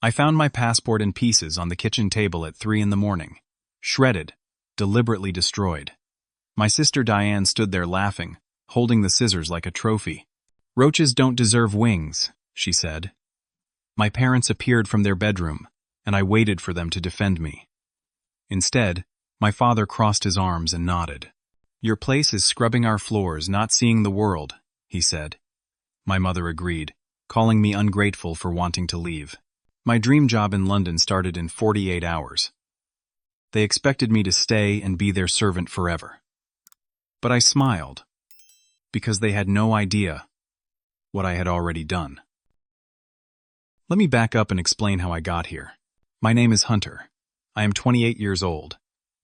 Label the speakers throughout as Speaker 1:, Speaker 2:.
Speaker 1: I found my passport in pieces on the kitchen table at 3 in the morning. Shredded, deliberately destroyed. My sister Diane stood there laughing, holding the scissors like a trophy. "Roaches don't deserve wings," she said. My parents appeared from their bedroom, and I waited for them to defend me. Instead, my father crossed his arms and nodded. "Your place is scrubbing our floors, not seeing the world," he said. My mother agreed, calling me ungrateful for wanting to leave. My dream job in London started in 48 hours. They expected me to stay and be their servant forever. But I smiled, because they had no idea what I had already done. Let me back up and explain how I got here. My name is Hunter. I am 28 years old,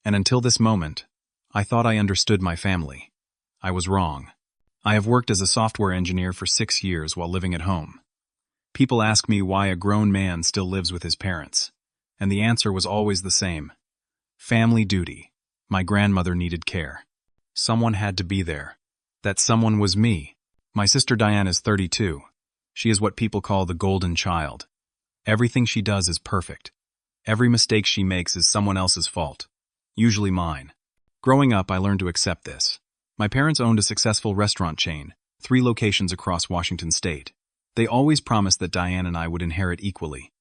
Speaker 1: and until this moment, I thought I understood my family. I was wrong. I have worked as a software engineer for 6 years while living at home. People ask me why a grown man still lives with his parents, and the answer was always the same. Family duty. My grandmother needed care. Someone had to be there. That someone was me. My sister Diane is 32. She is what people call the golden child. Everything she does is perfect. Every mistake she makes is someone else's fault, usually mine. Growing up, I learned to accept this. My parents owned a successful restaurant chain, 3 locations across Washington state. They always promised that Diane and I would inherit equally.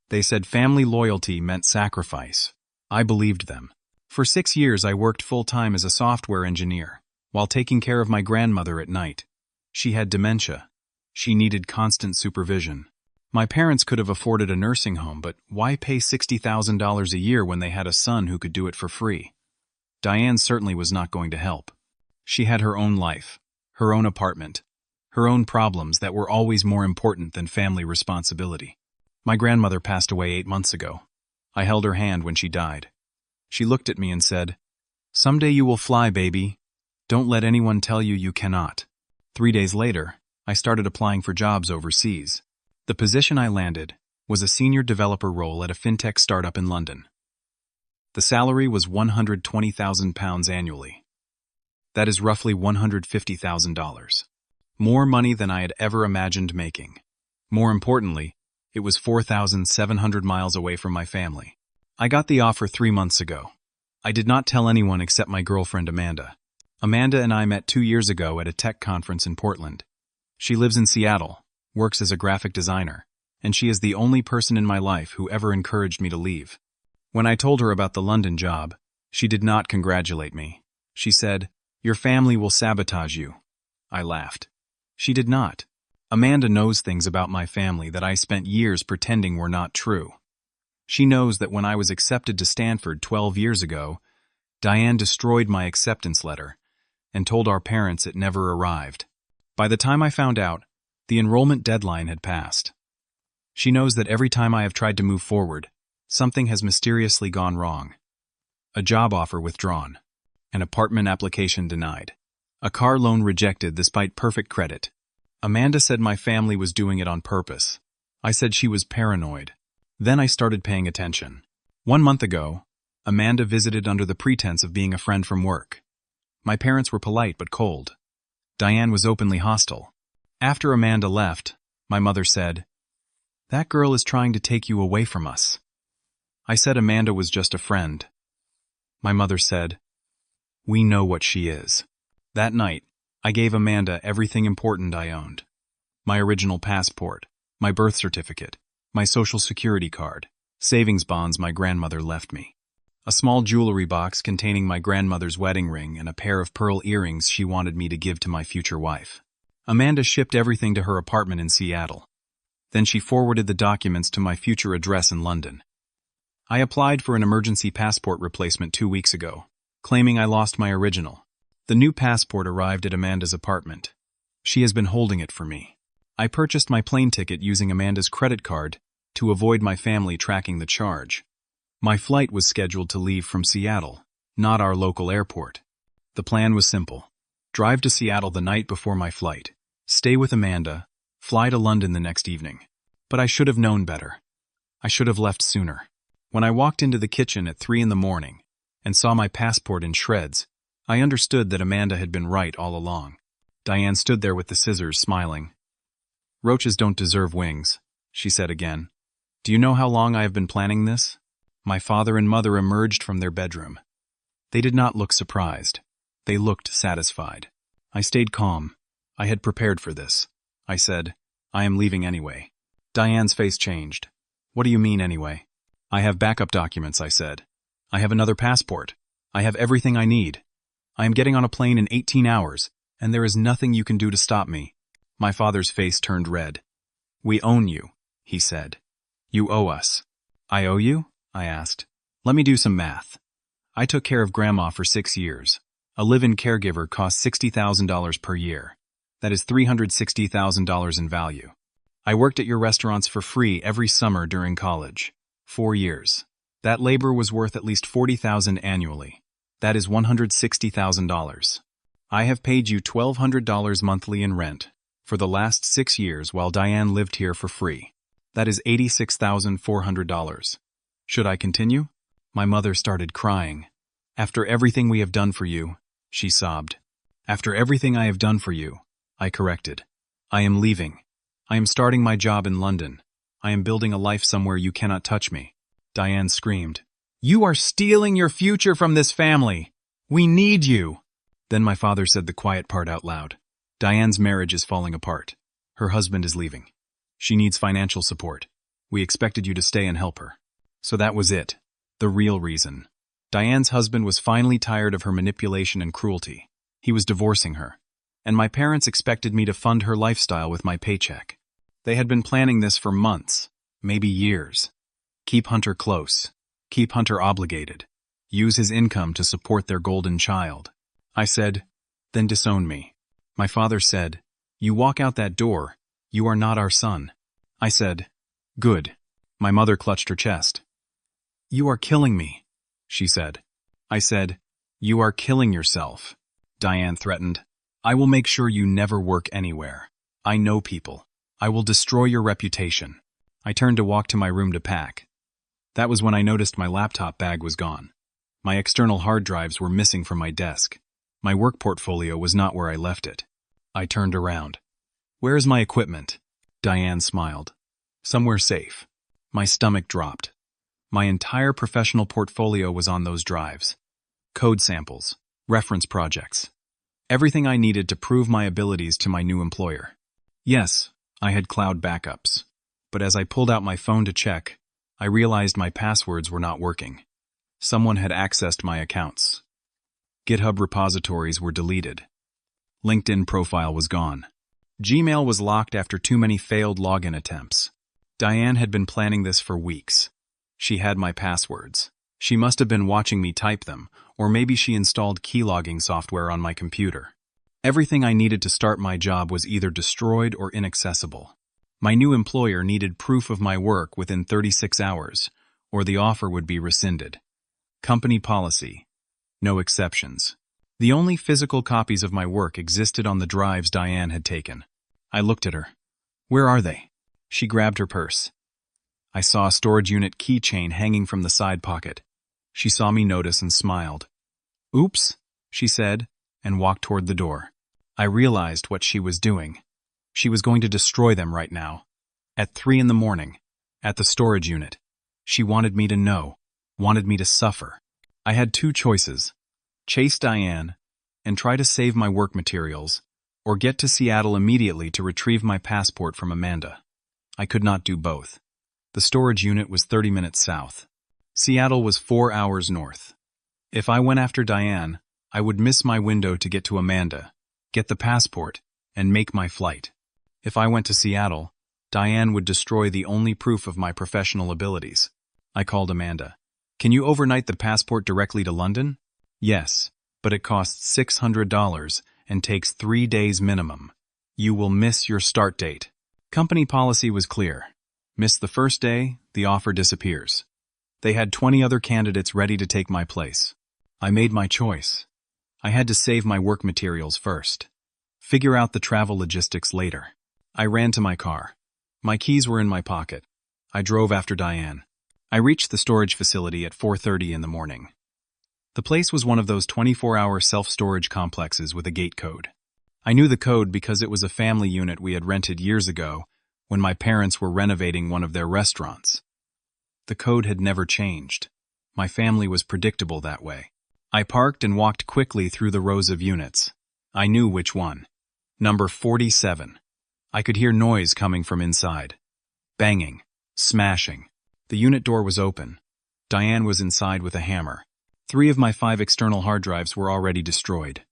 Speaker 1: They said family loyalty meant sacrifice. I believed them. For 6 years, I worked full-time as a software engineer, while taking care of my grandmother at night. She had dementia. She needed constant supervision. My parents could have afforded a nursing home, but why pay $60,000 a year when they had a son who could do it for free? Diane certainly was not going to help. She had her own life, her own apartment, her own problems that were always more important than family responsibility. My grandmother passed away 8 months ago. I held her hand when she died. She looked at me and said, "Someday you will fly, baby. Don't let anyone tell you you cannot." 3 days later, I started applying for jobs overseas. The position I landed was a senior developer role at a fintech startup in London. The salary was £120,000 annually. That is roughly $150,000. More money than I had ever imagined making. More importantly, it was 4,700 miles away from my family. I got the offer 3 months ago. I did not tell anyone except my girlfriend Amanda. Amanda and I met 2 years ago at a tech conference in Portland. She lives in Seattle, works as a graphic designer, and she is the only person in my life who ever encouraged me to leave. When I told her about the London job, she did not congratulate me. She said, "Your family will sabotage you." I laughed. She did not. Amanda knows things about my family that I spent years pretending were not true. She knows that when I was accepted to Stanford 12 years ago, Diane destroyed my acceptance letter and told our parents it never arrived. By the time I found out, the enrollment deadline had passed. She knows that every time I have tried to move forward, something has mysteriously gone wrong. A job offer withdrawn. An apartment application denied. A car loan rejected despite perfect credit. Amanda said my family was doing it on purpose. I said she was paranoid. Then I started paying attention. 1 month ago, Amanda visited under the pretense of being a friend from work. My parents were polite but cold. Diane was openly hostile. After Amanda left, my mother said, "That girl is trying to take you away from us." I said Amanda was just a friend. My mother said, "We know what she is." That night, I gave Amanda everything important I owned. My original passport, my birth certificate, my social security card, savings bonds my grandmother left me, a small jewelry box containing my grandmother's wedding ring and a pair of pearl earrings she wanted me to give to my future wife. Amanda shipped everything to her apartment in Seattle. Then she forwarded the documents to my future address in London. I applied for an emergency passport replacement 2 weeks ago, claiming I lost my original. The new passport arrived at Amanda's apartment. She has been holding it for me. I purchased my plane ticket using Amanda's credit card to avoid my family tracking the charge. My flight was scheduled to leave from Seattle, not our local airport. The plan was simple. Drive to Seattle the night before my flight, stay with Amanda, fly to London the next evening. But I should have known better. I should have left sooner. When I walked into the kitchen at 3 in the morning and saw my passport in shreds, I understood that Amanda had been right all along. Diane stood there with the scissors, smiling. "Roaches don't deserve wings," she said again. Do you know how long I have been planning this? My father and mother emerged from their bedroom. They did not look surprised. They looked satisfied. I stayed calm. I had prepared for this. I said, I am leaving anyway. Diane's face changed. What do you mean anyway? I have backup documents, I said. I have another passport. I have everything I need. I am getting on a plane in 18 hours, and there is nothing you can do to stop me. My father's face turned red. We own you, he said. You owe us. I owe you? I asked. Let me do some math. I took care of Grandma for 6 years. A live-in caregiver costs $60,000 per year. That is $360,000 in value. I worked at your restaurants for free every summer during college. 4 years. That labor was worth at least $40,000 annually. That is $160,000. I have paid you $1,200 monthly in rent for the last 6 years while Diane lived here for free. That is $86,400. Should I continue? My mother started crying. After everything we have done for you, she sobbed. After everything I have done for you, I corrected. I am leaving. I am starting my job in London. I am building a life somewhere you cannot touch me. Diane screamed. You are stealing your future from this family. We need you. Then my father said the quiet part out loud. Diane's marriage is falling apart. Her husband is leaving. She needs financial support. We expected you to stay and help her. So that was it. The real reason. Diane's husband was finally tired of her manipulation and cruelty. He was divorcing her. And my parents expected me to fund her lifestyle with my paycheck. They had been planning this for months, maybe years. Keep Hunter close. Keep Hunter obligated. Use his income to support their golden child. I said, then disown me. My father said, you walk out that door, you are not our son. I said, good. My mother clutched her chest. You are killing me, she said. I said, you are killing yourself. Diane threatened. I will make sure you never work anywhere. I know people. I will destroy your reputation. I turned to walk to my room to pack. That was when I noticed my laptop bag was gone. My external hard drives were missing from my desk. My work portfolio was not where I left it. I turned around. Where is my equipment? Diane smiled. Somewhere safe. My stomach dropped. My entire professional portfolio was on those drives. Code samples, reference projects. Everything I needed to prove my abilities to my new employer. Yes, I had cloud backups. But as I pulled out my phone to check, I realized my passwords were not working. Someone had accessed my accounts. GitHub repositories were deleted. LinkedIn profile was gone. Gmail was locked after too many failed login attempts. Diane had been planning this for weeks. She had my passwords. She must have been watching me type them, or maybe she installed keylogging software on my computer. Everything I needed to start my job was either destroyed or inaccessible. My new employer needed proof of my work within 36 hours, or the offer would be rescinded. Company policy. No exceptions. The only physical copies of my work existed on the drives Diane had taken. I looked at her. Where are they? She grabbed her purse. I saw a storage unit keychain hanging from the side pocket. She saw me notice and smiled. Oops, she said, and walked toward the door. I realized what she was doing. She was going to destroy them right now. At 3 in the morning, at the storage unit. She wanted me to know, wanted me to suffer. I had 2 choices. Chase Diane and try to save my work materials, or get to Seattle immediately to retrieve my passport from Amanda. I could not do both. The storage unit was 30 minutes south. Seattle was 4 hours north. If I went after Diane, I would miss my window to get to Amanda, get the passport, and make my flight. If I went to Seattle, Diane would destroy the only proof of my professional abilities. I called Amanda. Can you overnight the passport directly to London? Yes, but it costs $600 and takes 3 days minimum. You will miss your start date. Company policy was clear. Miss the first day, the offer disappears. They had 20 other candidates ready to take my place. I made my choice. I had to save my work materials first. Figure out the travel logistics later. I ran to my car. My keys were in my pocket. I drove after Diane. I reached the storage facility at 4:30 in the morning. The place was one of those 24-hour self-storage complexes with a gate code. I knew the code because it was a family unit we had rented years ago when my parents were renovating one of their restaurants. The code had never changed. My family was predictable that way. I parked and walked quickly through the rows of units. I knew which one. Number 47. I could hear noise coming from inside. Banging. Smashing. The unit door was open. Diane was inside with a hammer. 3 of my 5 external hard drives were already destroyed.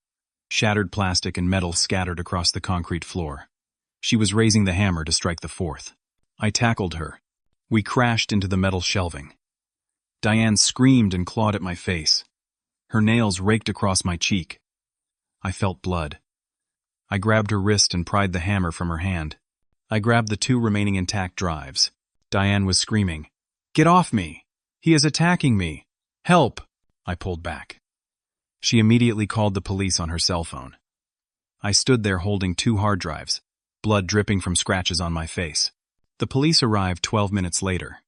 Speaker 1: Shattered plastic and metal scattered across the concrete floor. She was raising the hammer to strike the 4th. I tackled her. We crashed into the metal shelving. Diane screamed and clawed at my face. Her nails raked across my cheek. I felt blood. I grabbed her wrist and pried the hammer from her hand. I grabbed the 2 remaining intact drives. Diane was screaming, "Get off me! He is attacking me! Help!" I pulled back. She immediately called the police on her cell phone. I stood there holding 2 hard drives, blood dripping from scratches on my face. The police arrived 12 minutes later.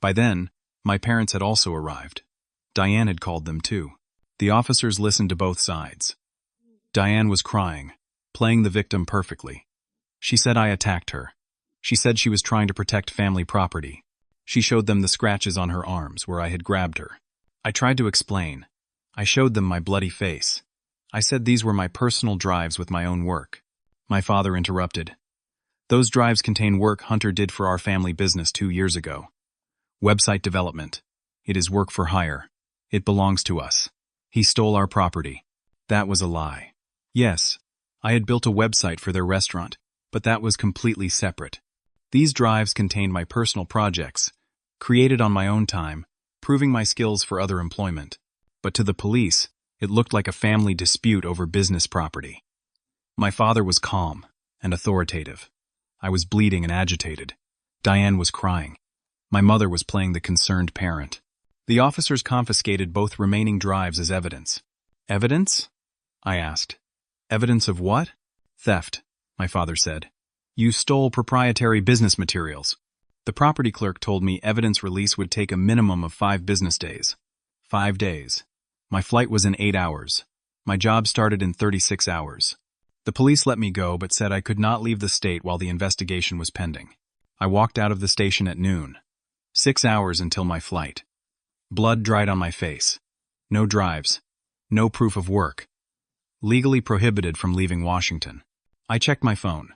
Speaker 1: By then, my parents had also arrived. Diane had called them too. The officers listened to both sides. Diane was crying, playing the victim perfectly. She said I attacked her. She said she was trying to protect family property. She showed them the scratches on her arms where I had grabbed her. I tried to explain. I showed them my bloody face. I said these were my personal drives with my own work. My father interrupted. "Those drives contain work Hunter did for our family business 2 years ago. Website development. It is work for hire. It belongs to us. He stole our property." That was a lie. Yes, I had built a website for their restaurant, but that was completely separate. These drives contained my personal projects, created on my own time, proving my skills for other employment. But to the police, it looked like a family dispute over business property. My father was calm and authoritative. I was bleeding and agitated. Diane was crying. My mother was playing the concerned parent. The officers confiscated both remaining drives as evidence. "Evidence?" I asked. "Evidence of what?" "Theft," my father said. "You stole proprietary business materials." The property clerk told me evidence release would take a minimum of 5 business days. 5 days. My flight was in 8 hours. My job started in 36 hours. The police let me go but said I could not leave the state while the investigation was pending. I walked out of the station at noon. 6 hours until my flight. Blood dried on my face. No drives. No proof of work. Legally prohibited from leaving Washington. I checked my phone.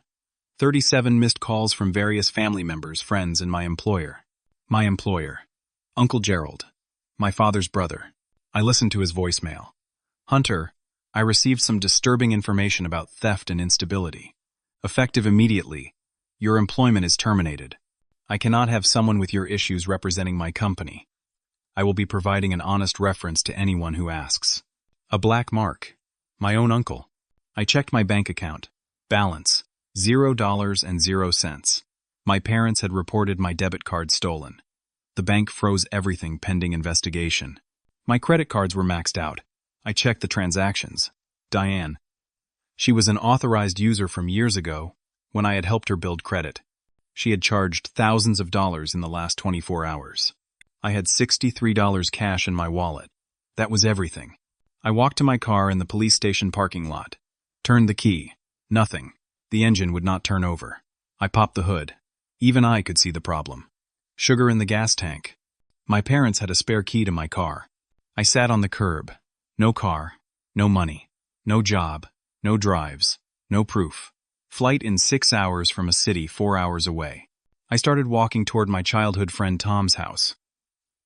Speaker 1: 37 missed calls from various family members, friends, and my employer. My employer. Uncle Gerald. My father's brother. I listened to his voicemail. "Hunter, I received some disturbing information about theft and instability. Effective immediately. Your employment is terminated. I cannot have someone with your issues representing my company. I will be providing an honest reference to anyone who asks." A black mark. My own uncle. I checked my bank account. Balance. $0.00. My parents had reported my debit card stolen. The bank froze everything pending investigation. My credit cards were maxed out. I checked the transactions. Diane. She was an authorized user from years ago when I had helped her build credit. She had charged thousands of dollars in the last 24 hours. I had $63 cash in my wallet. That was everything. I walked to my car in the police station parking lot. Turned the key. Nothing. The engine would not turn over. I popped the hood. Even I could see the problem. Sugar in the gas tank. My parents had a spare key to my car. I sat on the curb. No car. No money. No job. No drives. No proof. Flight in 6 hours from a city 4 hours away. I started walking toward my childhood friend Tom's house.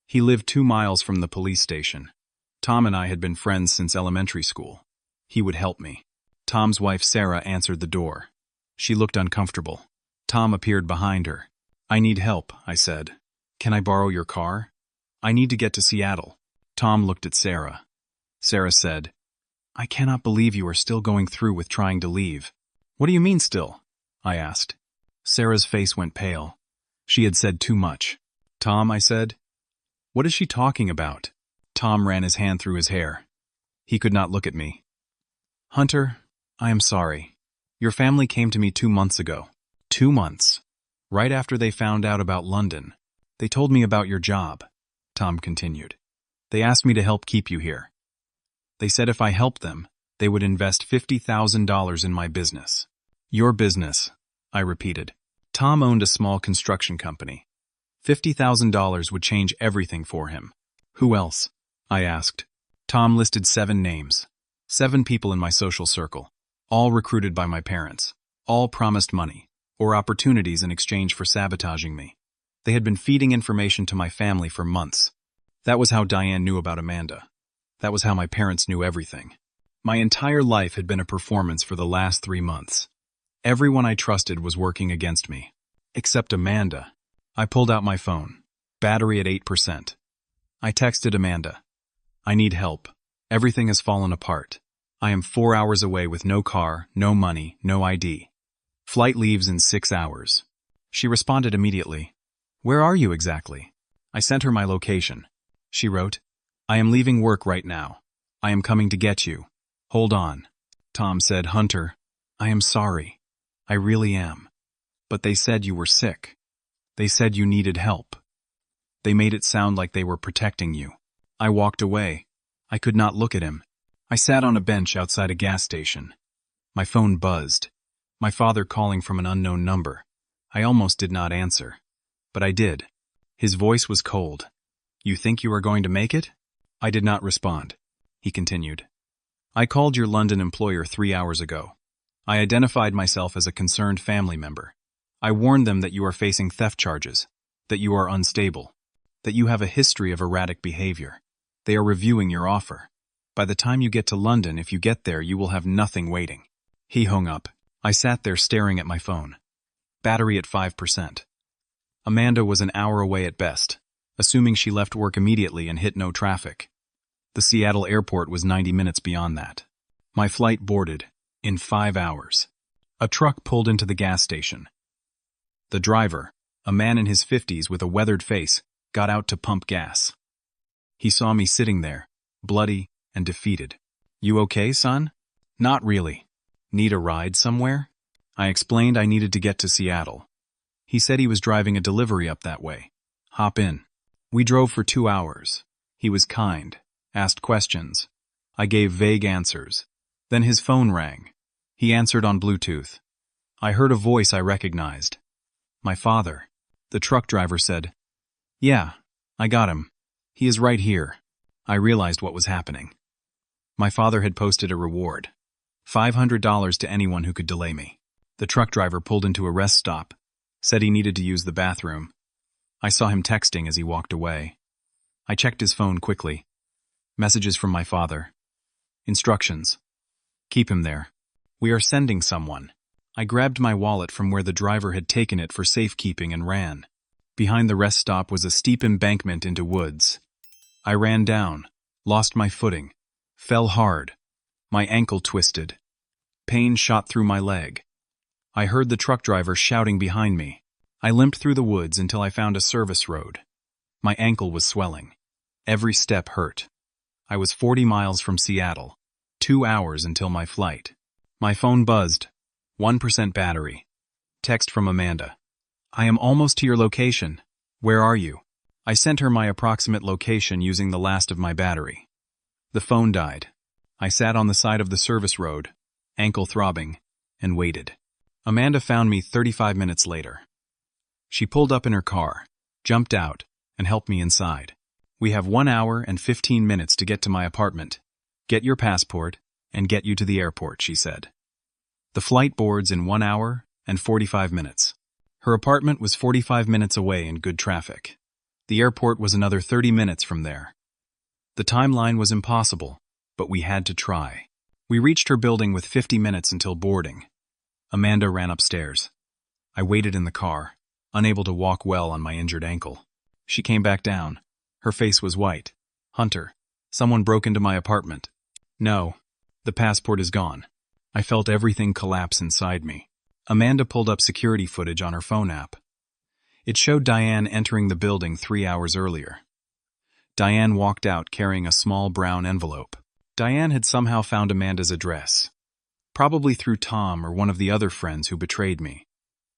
Speaker 1: He lived 2 miles from the police station. Tom and I had been friends since elementary school. He would help me. Tom's wife Sarah answered the door. She looked uncomfortable. Tom appeared behind her. "I need help," I said. "Can I borrow your car? I need to get to Seattle." Tom looked at Sarah. Sarah said, "I cannot believe you are still going through with trying to leave." "What do you mean still?" I asked. Sarah's face went pale. She had said too much. "Tom," I said, "what is she talking about?" Tom ran his hand through his hair. He could not look at me. "Hunter, I am sorry. Your family came to me 2 months ago. 2 months. Right after they found out about London. They told me about your job," Tom continued. "They asked me to help keep you here. They said if I helped them, they would invest $50,000 in my business." "Your business," I repeated. Tom owned a small construction company. $50,000 would change everything for him. Who else? I asked. Tom listed 7 names. 7 people in my social circle, all recruited by my parents, all promised money or opportunities in exchange for sabotaging me. They had been feeding information to my family for months. That was how Diane knew about Amanda. That was how my parents knew everything. My entire life had been a performance for the last 3 months. Everyone I trusted was working against me. Except Amanda. I pulled out my phone. Battery at 8%. I texted Amanda. I need help. Everything has fallen apart. I am 4 hours away with no car, no money, no ID. Flight leaves in 6 hours. She responded immediately. Where are you exactly? I sent her my location. She wrote, I am leaving work right now. I am coming to get you. Hold on. Tom said, Hunter, I am sorry. I really am. But they said you were sick. They said you needed help. They made it sound like they were protecting you. I walked away. I could not look at him. I sat on a bench outside a gas station. My phone buzzed. My father calling from an unknown number. I almost did not answer. But I did. His voice was cold. You think you are going to make it? I did not respond. He continued. I called your London employer 3 hours ago. I identified myself as a concerned family member. I warned them that you are facing theft charges, that you are unstable, that you have a history of erratic behavior. They are reviewing your offer. By the time you get to London, if you get there, you will have nothing waiting. He hung up. I sat there staring at my phone. Battery at 5%. Amanda was an hour away at best, assuming she left work immediately and hit no traffic. The Seattle airport was 90 minutes beyond that. My flight boarded in 5 hours. A truck pulled into the gas station. The driver, a man in his 50s with a weathered face, got out to pump gas. He saw me sitting there, bloody and defeated. You okay, son? Not really. Need a ride somewhere? I explained I needed to get to Seattle. He said he was driving a delivery up that way. Hop in. We drove for 2 hours. He was kind, asked questions. I gave vague answers. Then his phone rang. He answered on Bluetooth. I heard a voice I recognized. My father. The truck driver said, Yeah, I got him. He is right here. I realized what was happening. My father had posted a reward. $500 to anyone who could delay me. The truck driver pulled into a rest stop, said he needed to use the bathroom. I saw him texting as he walked away. I checked his phone quickly. Messages from my father. Instructions. Keep him there. We are sending someone. I grabbed my wallet from where the driver had taken it for safekeeping and ran. Behind the rest stop was a steep embankment into woods. I ran down, lost my footing, fell hard. My ankle twisted. Pain shot through my leg. I heard the truck driver shouting behind me. I limped through the woods until I found a service road. My ankle was swelling. Every step hurt. I was 40 miles from Seattle. 2 hours until my flight. My phone buzzed. 1% battery. Text from Amanda. I am almost to your location. Where are you? I sent her my approximate location using the last of my battery. The phone died. I sat on the side of the service road, ankle throbbing, and waited. Amanda found me 35 minutes later. She pulled up in her car, jumped out, and helped me inside. We have 1 hour and 15 minutes to get to my apartment. Get your passport and get you to the airport, she said. The flight boards in 1 hour and 45 minutes. Her apartment was 45 minutes away in good traffic. The airport was another 30 minutes from there. The timeline was impossible, but we had to try. We reached her building with 50 minutes until boarding. Amanda ran upstairs. I waited in the car, unable to walk well on my injured ankle. She came back down. Her face was white. Hunter, someone broke into my apartment. No, the passport is gone. I felt everything collapse inside me. Amanda pulled up security footage on her phone app. It showed Diane entering the building 3 hours earlier. Diane walked out carrying a small brown envelope. Diane had somehow found Amanda's address, probably through Tom or one of the other friends who betrayed me.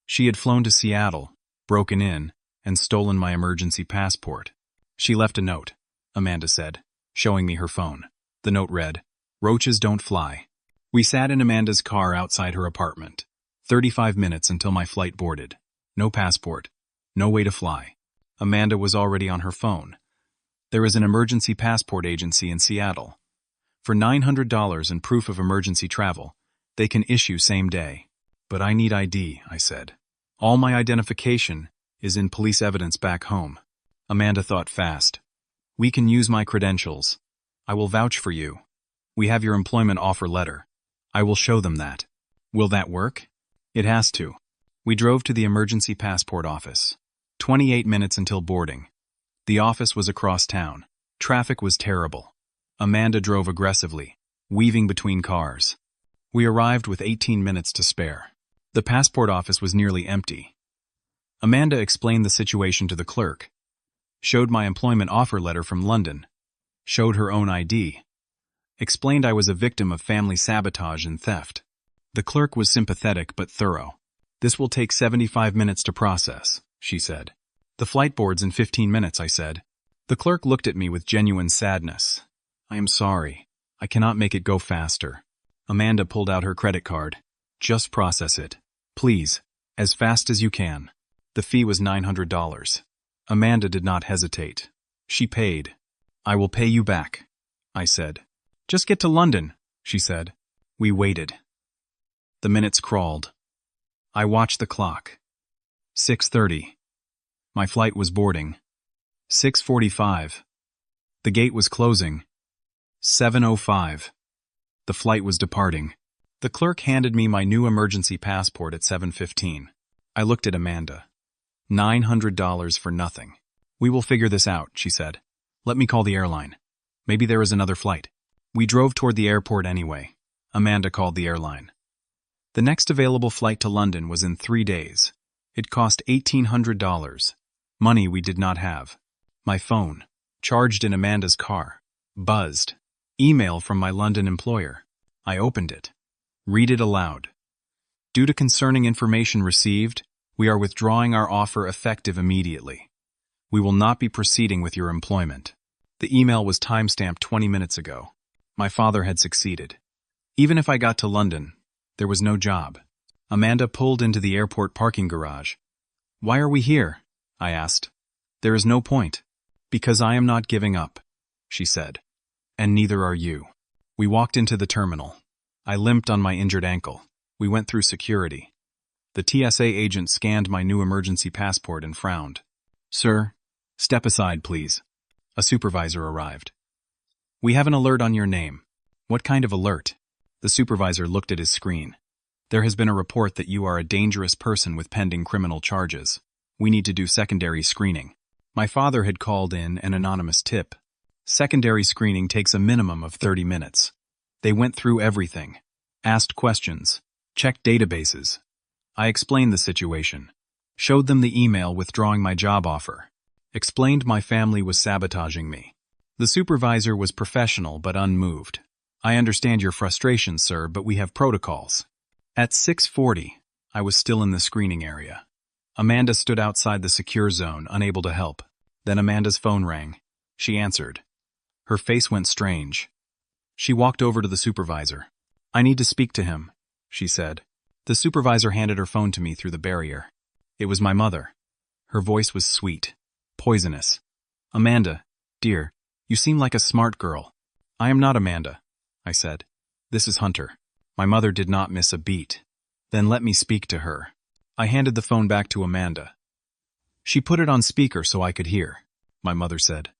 Speaker 1: She had flown to Seattle, broken in, and stolen my emergency passport. She left a note, Amanda said, showing me her phone. The note read, Roaches don't fly. We sat in Amanda's car outside her apartment. 35 minutes until my flight boarded. No passport. No way to fly. Amanda was already on her phone. There is an emergency passport agency in Seattle. For $900 and proof of emergency travel, they can issue same day. But I need ID, I said. All my identification is in police evidence back home. Amanda thought fast. We can use my credentials. I will vouch for you. We have your employment offer letter. I will show them that. Will that work? It has to. We drove to the emergency passport office. 28 minutes until boarding. The office was across town. Traffic was terrible. Amanda drove aggressively, weaving between cars. We arrived with 18 minutes to spare. The passport office was nearly empty. Amanda explained the situation to the clerk, showed my employment offer letter from London, showed her own ID, explained I was a victim of family sabotage and theft. The clerk was sympathetic but thorough. This will take 75 minutes to process, she said. The flight board's in 15 minutes, I said. The clerk looked at me with genuine sadness. I am sorry. I cannot make it go faster. Amanda pulled out her credit card. Just process it. Please, as fast as you can. The fee was $900. Amanda did not hesitate. She paid. I will pay you back, I said. Just get to London, she said. We waited. The minutes crawled. I watched the clock. 6:30. My flight was boarding. 6:45. The gate was closing. 7:05. The flight was departing. The clerk handed me my new emergency passport at 7:15. I looked at Amanda. $900 for nothing. We will figure this out, she said. Let me call the airline. Maybe there is another flight. We drove toward the airport anyway. Amanda called the airline. The next available flight to London was in 3 days. It cost $1,800. Money we did not have. My phone, charged in Amanda's car, buzzed. Email from my London employer. I opened it. Read it aloud. Due to concerning information received, we are withdrawing our offer effective immediately. We will not be proceeding with your employment. The email was timestamped 20 minutes ago. My father had succeeded. Even if I got to London, there was no job. Amanda pulled into the airport parking garage. Why are we here? I asked. There is no point. Because I am not giving up, she said. And neither are you. We walked into the terminal. I limped on my injured ankle. We went through security. The TSA agent scanned my new emergency passport and frowned. Sir, step aside, please. A supervisor arrived. We have an alert on your name. What kind of alert? The supervisor looked at his screen. There has been a report that you are a dangerous person with pending criminal charges. We need to do secondary screening. My father had called in an anonymous tip. Secondary screening takes a minimum of 30 minutes. They went through everything, asked questions, checked databases. I explained the situation, showed them the email withdrawing my job offer, explained my family was sabotaging me. The supervisor was professional but unmoved. I understand your frustration, sir, but we have protocols. At 6:40, I was still in the screening area. Amanda stood outside the secure zone, unable to help. Then Amanda's phone rang. She answered. Her face went strange. She walked over to the supervisor. I need to speak to him, she said. The supervisor handed her phone to me through the barrier. It was my mother. Her voice was sweet, poisonous. Amanda, dear, you seem like a smart girl. I am not Amanda, I said. This is Hunter. My mother did not miss a beat. Then let me speak to her. I handed the phone back to Amanda. She put it on speaker so I could hear. My mother said,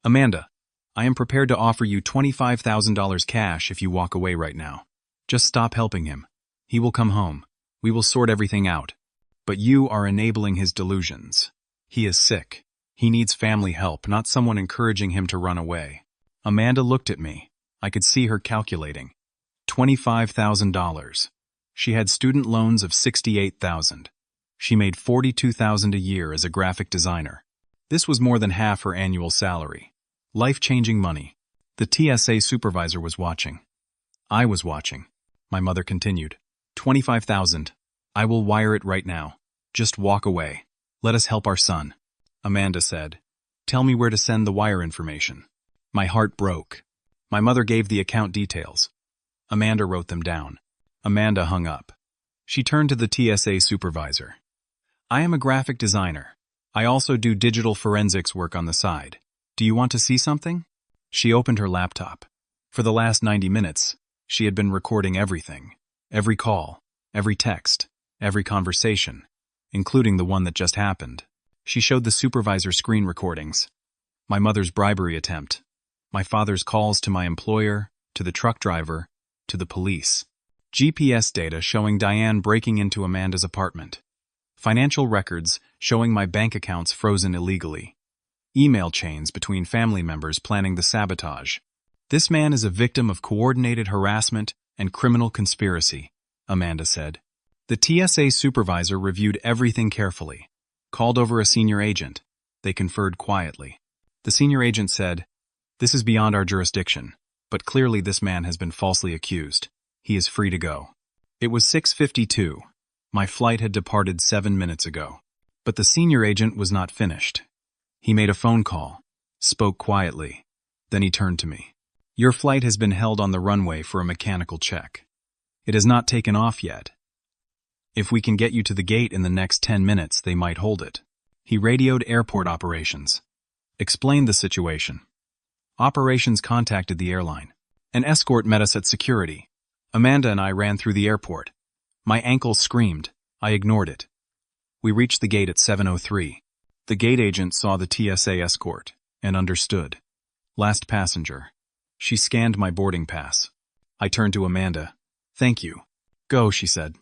Speaker 1: Amanda, I am prepared to offer you $25,000 cash if you walk away right now. Just stop helping him. He will come home. We will sort everything out. But you are enabling his delusions. He is sick. He needs family help, not someone encouraging him to run away. Amanda looked at me. I could see her calculating. $25,000. She had student loans of $68,000. She made $42,000 a year as a graphic designer. This was more than half her annual salary. Life-changing money. The TSA supervisor was watching. I was watching. My mother continued. $25,000. I will wire it right now. Just walk away. Let us help our son. Amanda said. Tell me where to send the wire information. My heart broke. My mother gave the account details. Amanda wrote them down. Amanda hung up. She turned to the TSA supervisor. I am a graphic designer. I also do digital forensics work on the side. Do you want to see something? She opened her laptop. For the last 90 minutes, she had been recording everything. Every call, every text, every conversation, including the one that just happened. She showed the supervisor screen recordings. My mother's bribery attempt. My father's calls to my employer, to the truck driver, to the police. GPS data showing Diane breaking into Amanda's apartment. Financial records showing my bank accounts frozen illegally. Email chains between family members planning the sabotage. This man is a victim of coordinated harassment and criminal conspiracy, Amanda said. The TSA supervisor reviewed everything carefully. Called over a senior agent. They conferred quietly. The senior agent said, "This is beyond our jurisdiction, but clearly this man has been falsely accused. He is free to go." It was 6:52. My flight had departed 7 minutes ago. But the senior agent was not finished. He made a phone call, spoke quietly. Then he turned to me. "Your flight has been held on the runway for a mechanical check. It has not taken off yet. If we can get you to the gate in the next 10 minutes, they might hold it." He radioed airport operations. Explained the situation. Operations contacted the airline. An escort met us at security. Amanda and I ran through the airport. My ankle screamed. I ignored it. We reached the gate at 7:03. The gate agent saw the TSA escort and understood. Last passenger. She scanned my boarding pass. I turned to Amanda. "Thank you." "Go," she said.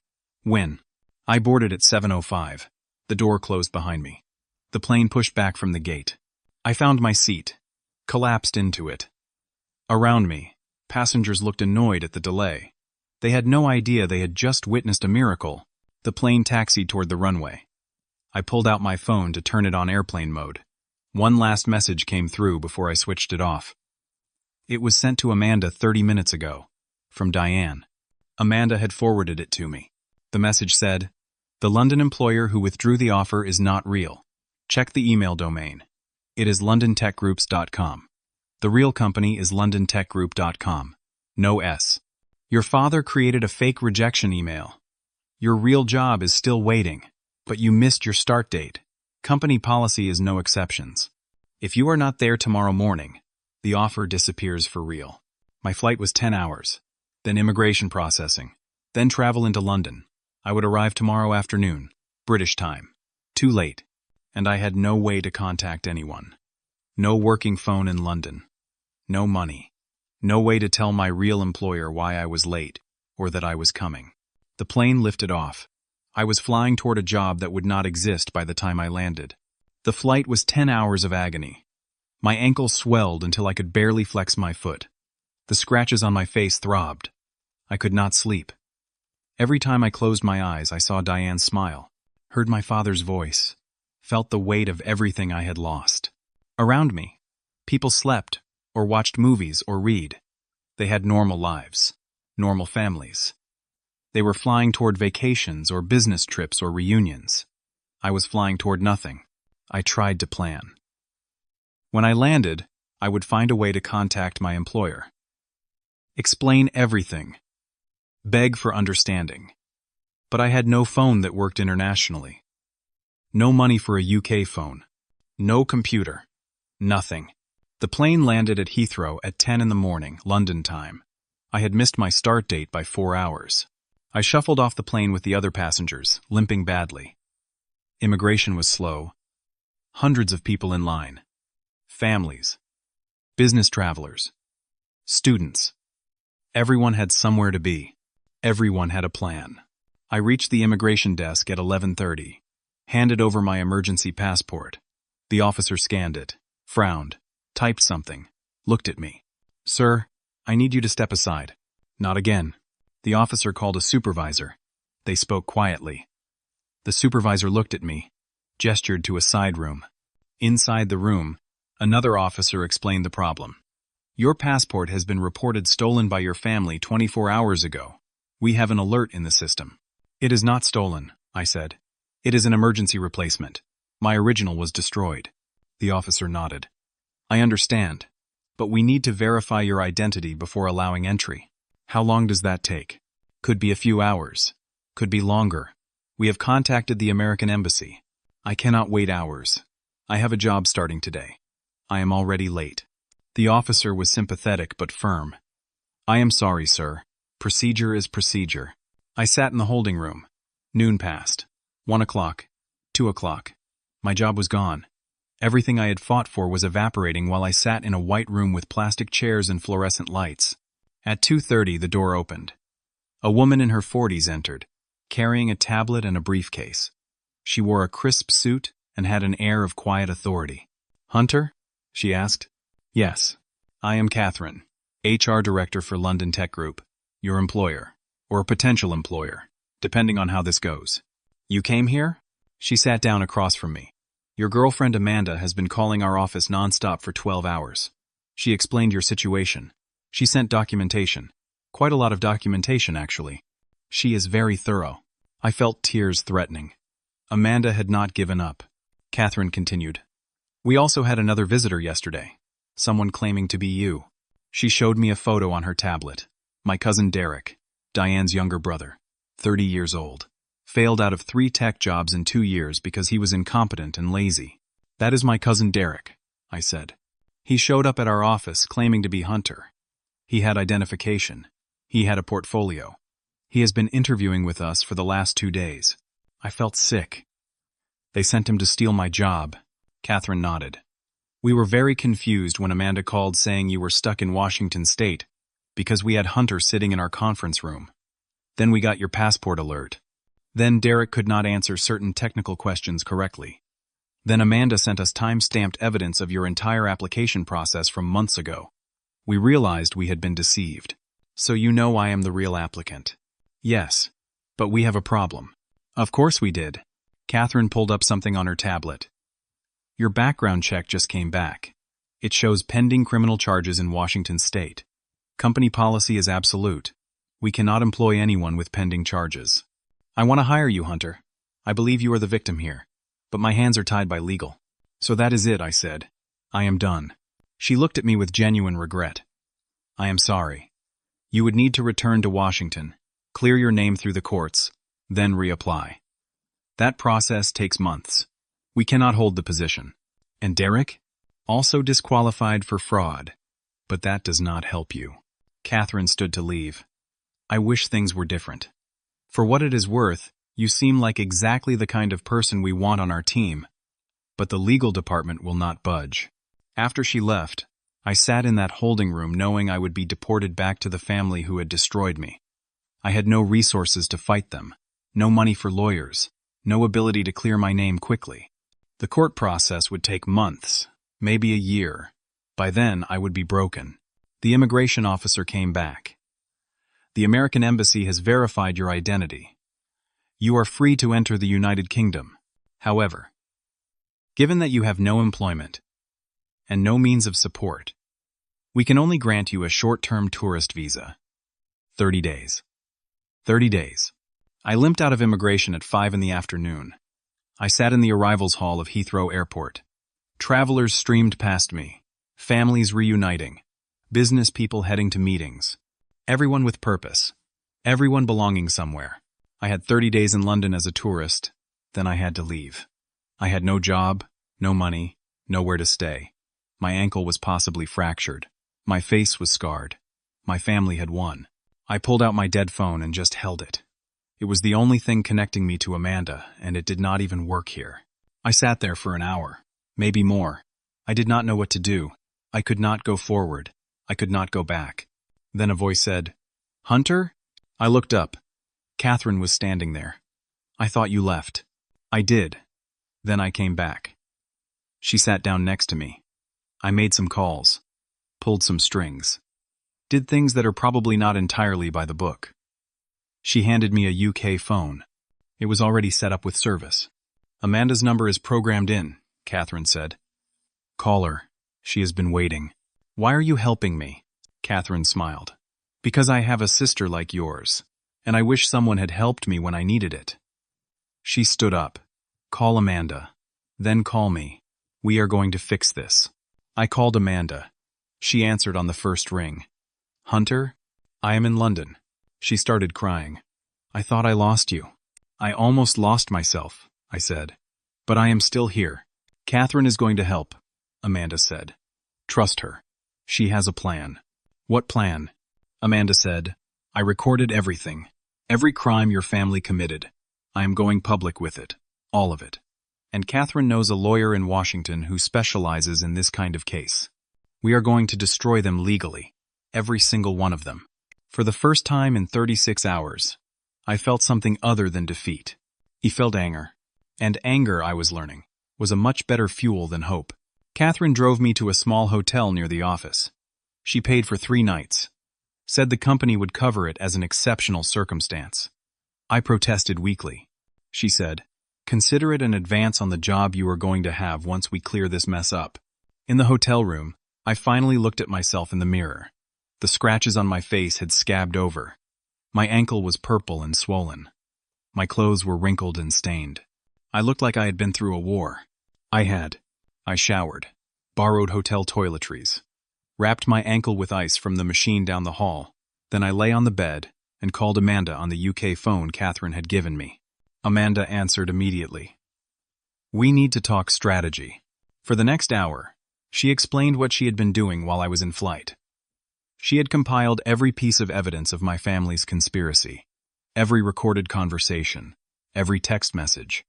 Speaker 1: "When?" I boarded at 7:05. The door closed behind me. The plane pushed back from the gate. I found my seat. Collapsed into it. Around me, passengers looked annoyed at the delay. They had no idea they had just witnessed a miracle. The plane taxied toward the runway. I pulled out my phone to turn it on airplane mode. One last message came through before I switched it off. It was sent to Amanda 30 minutes ago, from Diane. Amanda had forwarded it to me. The message said, "The London employer who withdrew the offer is not real. Check the email domain. It is londontechgroups.com. The real company is londontechgroup.com. No S. Your father created a fake rejection email. Your real job is still waiting, but you missed your start date. Company policy is no exceptions. If you are not there tomorrow morning, the offer disappears for real." My flight was 10 hours, then immigration processing, then travel into London. I would arrive tomorrow afternoon, British time. Too late, and I had no way to contact anyone. No working phone in London. No money. No way to tell my real employer why I was late, or that I was coming. The plane lifted off. I was flying toward a job that would not exist by the time I landed. The flight was 10 hours of agony. My ankle swelled until I could barely flex my foot. The scratches on my face throbbed. I could not sleep. Every time I closed my eyes, I saw Diane smile, heard my father's voice, felt the weight of everything I had lost. Around me, people slept, or watched movies, or read. They had normal lives, normal families. They were flying toward vacations, or business trips, or reunions. I was flying toward nothing. I tried to plan. When I landed, I would find a way to contact my employer. Explain everything. Beg for understanding. But I had no phone that worked internationally. No money for a UK phone. No computer. Nothing. The plane landed at Heathrow at 10 in the morning, London time. I had missed my start date by 4 hours. I shuffled off the plane with the other passengers, limping badly. Immigration was slow. Hundreds of people in line. Families. Business travelers. Students. Everyone had somewhere to be. Everyone had a plan. I reached the immigration desk at 11:30, handed over my emergency passport. The officer scanned it, frowned, typed something, looked at me. "Sir, I need you to step aside." Not again. The officer called a supervisor. They spoke quietly. The supervisor looked at me, gestured to a side room. Inside the room, another officer explained the problem. "Your passport has been reported stolen by your family 24 hours ago. We have an alert in the system." "It is not stolen," I said. "It is an emergency replacement. My original was destroyed." The officer nodded. "I understand, but we need to verify your identity before allowing entry." "How long does that take?" "Could be a few hours. Could be longer. We have contacted the American embassy. I cannot wait hours. I have a job starting today. I am already late. The officer was sympathetic but firm. I am sorry, sir. Procedure is procedure. I sat in the holding room. Noon passed. 1 o'clock. 2 o'clock. My job was gone. Everything I had fought for was evaporating while I sat in a white room with plastic chairs and fluorescent lights. At 2:30, the door opened. A woman in her 40s entered, carrying a tablet and a briefcase. She wore a crisp suit and had an air of quiet authority. Hunter? She asked. Yes. I am Catherine, HR Director for London Tech Group, your employer, or a potential employer, depending on how this goes. You came here? She sat down across from me. Your girlfriend Amanda has been calling our office nonstop for 12 hours. She explained your situation. She sent documentation. Quite a lot of documentation, actually. She is very thorough. I felt tears threatening. Amanda had not given up. Catherine continued. We also had another visitor yesterday. Someone claiming to be you. She showed me a photo on her tablet. My cousin Derek, Diane's younger brother, 30 years old. Failed out of 3 tech jobs in 2 years because he was incompetent and lazy. That is my cousin Derek, I said. He showed up at our office claiming to be Hunter. He had identification. He had a portfolio. He has been interviewing with us for the last 2 days. I felt sick. They sent him to steal my job. Catherine nodded. We were very confused when Amanda called saying you were stuck in Washington State because we had Hunter sitting in our conference room. Then we got your passport alert. Then Derek could not answer certain technical questions correctly. Then Amanda sent us time-stamped evidence of your entire application process from months ago. We realized we had been deceived. So you know I am the real applicant. Yes, but we have a problem. Of course we did. Catherine pulled up something on her tablet. Your background check just came back. It shows pending criminal charges in Washington State. Company policy is absolute. We cannot employ anyone with pending charges. I want to hire you, Hunter. I believe you are the victim here, but my hands are tied by legal. So that is it, I said. I am done. She looked at me with genuine regret. I am sorry. You would need to return to Washington, clear your name through the courts, then reapply. That process takes months. We cannot hold the position. And Derek? Also disqualified for fraud. But that does not help you. Catherine stood to leave. I wish things were different. For what it is worth, you seem like exactly the kind of person we want on our team. But the legal department will not budge. After she left, I sat in that holding room knowing I would be deported back to the family who had destroyed me. I had no resources to fight them, no money for lawyers, no ability to clear my name quickly. The court process would take months, maybe a year. By then, I would be broken. The immigration officer came back. The American Embassy has verified your identity. You are free to enter the United Kingdom. However, given that you have no employment and no means of support, we can only grant you a short-term tourist visa. 30 days. 30 days. I limped out of immigration at 5 in the afternoon. I sat in the arrivals hall of Heathrow Airport. Travelers streamed past me, families reuniting, business people heading to meetings. Everyone with purpose. Everyone belonging somewhere. I had 30 days in London as a tourist. Then I had to leave. I had no job, no money, nowhere to stay. My ankle was possibly fractured. My face was scarred. My family had won. I pulled out my dead phone and just held it. It was the only thing connecting me to Amanda, and it did not even work here. I sat there for an hour, maybe more. I did not know what to do. I could not go forward. I could not go back. Then a voice said, Hunter? I looked up. Catherine was standing there. I thought you left. I did. Then I came back. She sat down next to me. I made some calls, pulled some strings, did things that are probably not entirely by the book. She handed me a UK phone. It was already set up with service. Amanda's number is programmed in, Catherine said. Call her. She has been waiting. Why are you helping me? Catherine smiled. Because I have a sister like yours, and I wish someone had helped me when I needed it. She stood up. Call Amanda. Then call me. We are going to fix this. I called Amanda. She answered on the first ring. Hunter? I am in London. She started crying. I thought I lost you. I almost lost myself, I said. But I am still here. Catherine is going to help, Amanda said. Trust her. She has a plan. What plan? Amanda said. I recorded everything. Every crime your family committed. I am going public with it. All of it. And Catherine knows a lawyer in Washington who specializes in this kind of case. We are going to destroy them legally. Every single one of them. For the first time in 36 hours, I felt something other than defeat. He felt anger. And anger, I was learning, was a much better fuel than hope. Catherine drove me to a small hotel near the office. She paid for 3 nights. Said the company would cover it as an exceptional circumstance. I protested weakly. She said, consider it an advance on the job you are going to have once we clear this mess up. In the hotel room, I finally looked at myself in the mirror. The scratches on my face had scabbed over. My ankle was purple and swollen. My clothes were wrinkled and stained. I looked like I had been through a war. I showered, borrowed hotel toiletries, wrapped my ankle with ice from the machine down the hall. Then I lay on the bed and called Amanda on the UK phone Catherine had given me. Amanda answered immediately. We need to talk strategy. For the next hour, she explained what she had been doing while I was in flight. She had compiled every piece of evidence of my family's conspiracy, every recorded conversation, every text message,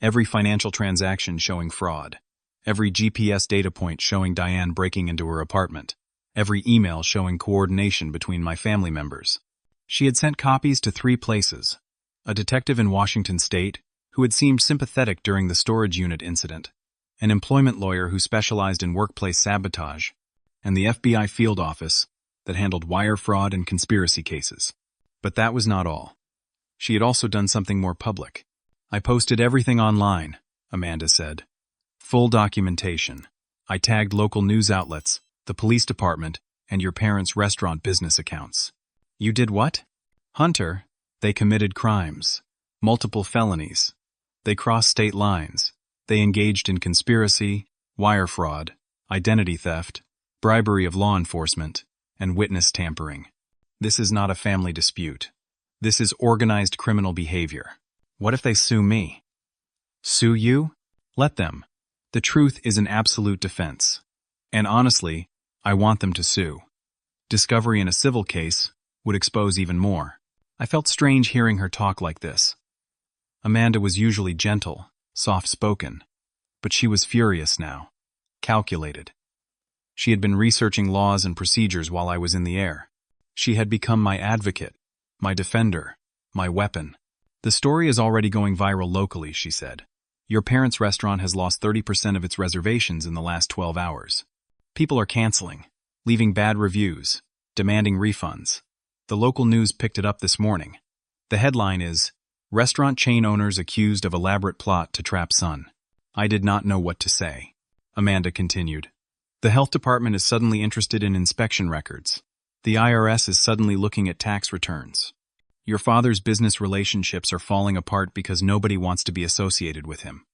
Speaker 1: every financial transaction showing fraud, every GPS data point showing Diane breaking into her apartment, every email showing coordination between my family members. She had sent copies to 3 places: a detective in Washington state who had seemed sympathetic during the storage unit incident, an employment lawyer who specialized in workplace sabotage, and the FBI field office that handled wire fraud and conspiracy cases. But that was not all. She had also done something more public. I posted everything online, Amanda said. Full documentation. I tagged local news outlets, the police department, and your parents' restaurant business accounts. You did what? Hunter, they committed crimes. Multiple felonies. They crossed state lines. They engaged in conspiracy, wire fraud, identity theft, bribery of law enforcement, and witness tampering. This is not a family dispute. This is organized criminal behavior. What if they sue me? Sue you? Let them. The truth is an absolute defense. And honestly, I want them to sue. Discovery in a civil case would expose even more. I felt strange hearing her talk like this. Amanda was usually gentle, soft-spoken, but she was furious now, calculated. She had been researching laws and procedures while I was in the air. She had become my advocate, my defender, my weapon. The story is already going viral locally, she said. Your parents' restaurant has lost 30% of its reservations in the last 12 hours. People are canceling, leaving bad reviews, demanding refunds. The local news picked it up this morning. The headline is, Restaurant chain owners accused of elaborate plot to trap son. I did not know what to say. Amanda continued. The health department is suddenly interested in inspection records. The IRS is suddenly looking at tax returns. Your father's business relationships are falling apart because nobody wants to be associated with him.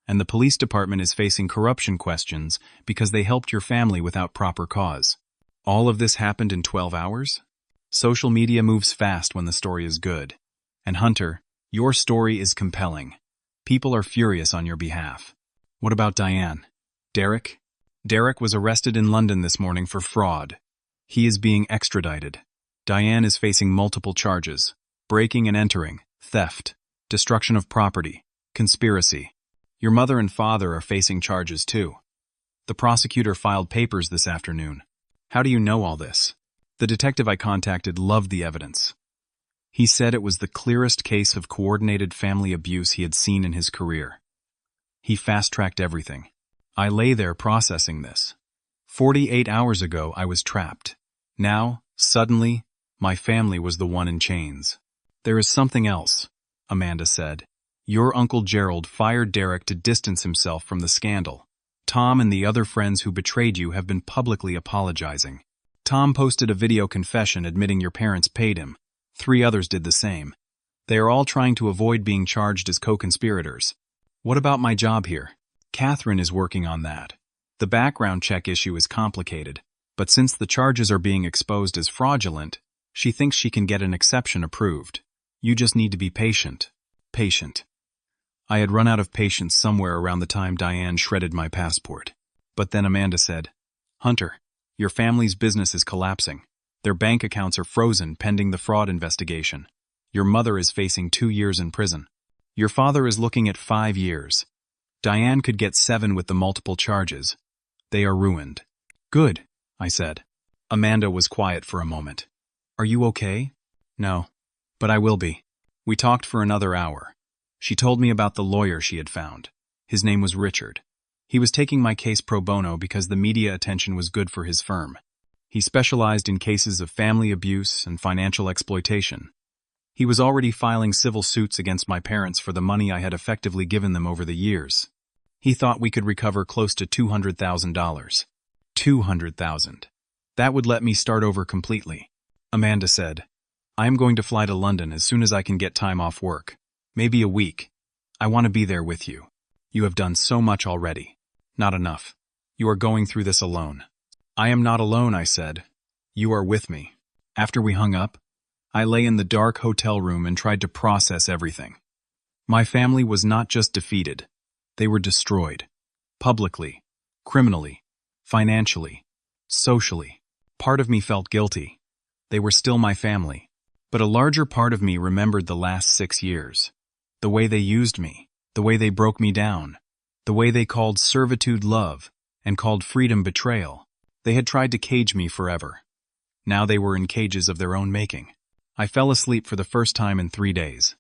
Speaker 1: And the police department is facing corruption questions because they helped your family without proper cause. All of this happened in 12 hours? Social media moves fast when the story is good. And Hunter, your story is compelling. People are furious on your behalf. What about Diane? Derek? Derek was arrested in London this morning for fraud. He is being extradited. Diane is facing multiple charges: breaking and entering, theft, destruction of property, conspiracy. Your mother and father are facing charges too. The prosecutor filed papers this afternoon. How do you know all this? The detective I contacted loved the evidence. He said it was the clearest case of coordinated family abuse he had seen in his career. He fast-tracked everything. I lay there processing this. 48 hours ago, I was trapped. Now, suddenly, my family was the one in chains. There is something else, Amanda said. Your Uncle Gerald fired Derek to distance himself from the scandal. Tom and the other friends who betrayed you have been publicly apologizing. Tom posted a video confession admitting your parents paid him. 3 others did the same. They are all trying to avoid being charged as co-conspirators. What about my job here? Catherine is working on that. The background check issue is complicated, but since the charges are being exposed as fraudulent, she thinks she can get an exception approved. You just need to be patient. Patient. I had run out of patience somewhere around the time Diane shredded my passport. But then Amanda said, "Hunter, your family's business is collapsing. Their bank accounts are frozen pending the fraud investigation. Your mother is facing 2 years in prison. Your father is looking at 5 years. Diane could get 7 with the multiple charges. They are ruined." "Good," I said. Amanda was quiet for a moment. "Are you okay?" "No, but I will be." We talked for another hour. She told me about the lawyer she had found. His name was Richard. He was taking my case pro bono because the media attention was good for his firm. He specialized in cases of family abuse and financial exploitation. He was already filing civil suits against my parents for the money I had effectively given them over the years. He thought we could recover close to $200,000. $200,000. That would let me start over completely. Amanda said, "I am going to fly to London as soon as I can get time off work. Maybe a week. I want to be there with you. You have done so much already. Not enough. You are going through this alone." "I am not alone," I said. "You are with me." After we hung up, I lay in the dark hotel room and tried to process everything. My family was not just defeated. They were destroyed. Publicly, criminally, financially, socially. Part of me felt guilty. They were still my family. But a larger part of me remembered the last 6 years. The way they used me, the way they broke me down, the way they called servitude love and called freedom betrayal. They had tried to cage me forever. Now they were in cages of their own making. I fell asleep for the first time in 3 days.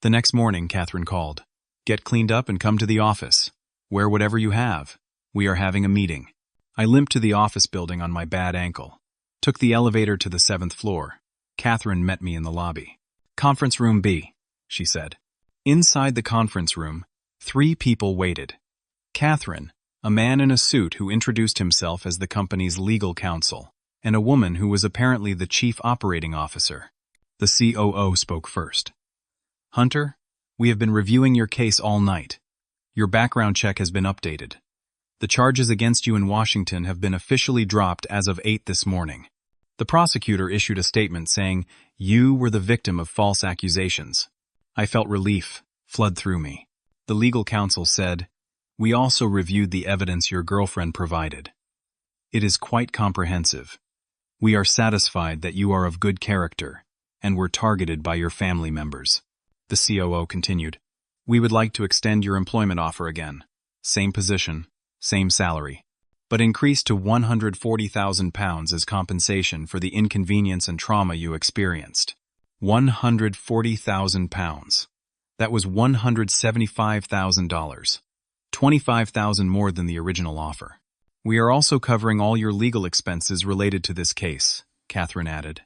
Speaker 1: The next morning, Catherine called. "Get cleaned up and come to the office. Wear whatever you have. We are having a meeting." I limped to the office building on my bad ankle. Took the elevator to the 7th floor. Catherine met me in the lobby. "Conference room B," she said. Inside the conference room, 3 people waited. Catherine, a man in a suit who introduced himself as the company's legal counsel, and a woman who was apparently the chief operating officer. The COO spoke first. "Hunter, we have been reviewing your case all night. Your background check has been updated. The charges against you in Washington have been officially dropped as of 8 this morning." The prosecutor issued a statement saying, "You were the victim of false accusations." I felt relief flood through me. The legal counsel said, "We also reviewed the evidence your girlfriend provided. It is quite comprehensive. We are satisfied that you are of good character and were targeted by your family members." The COO continued, "We would like to extend your employment offer again. Same position, same salary, but increased to £140,000 as compensation for the inconvenience and trauma you experienced." £140,000. That was $175,000. $25,000 more than the original offer. "We are also covering all your legal expenses related to this case," Catherine added.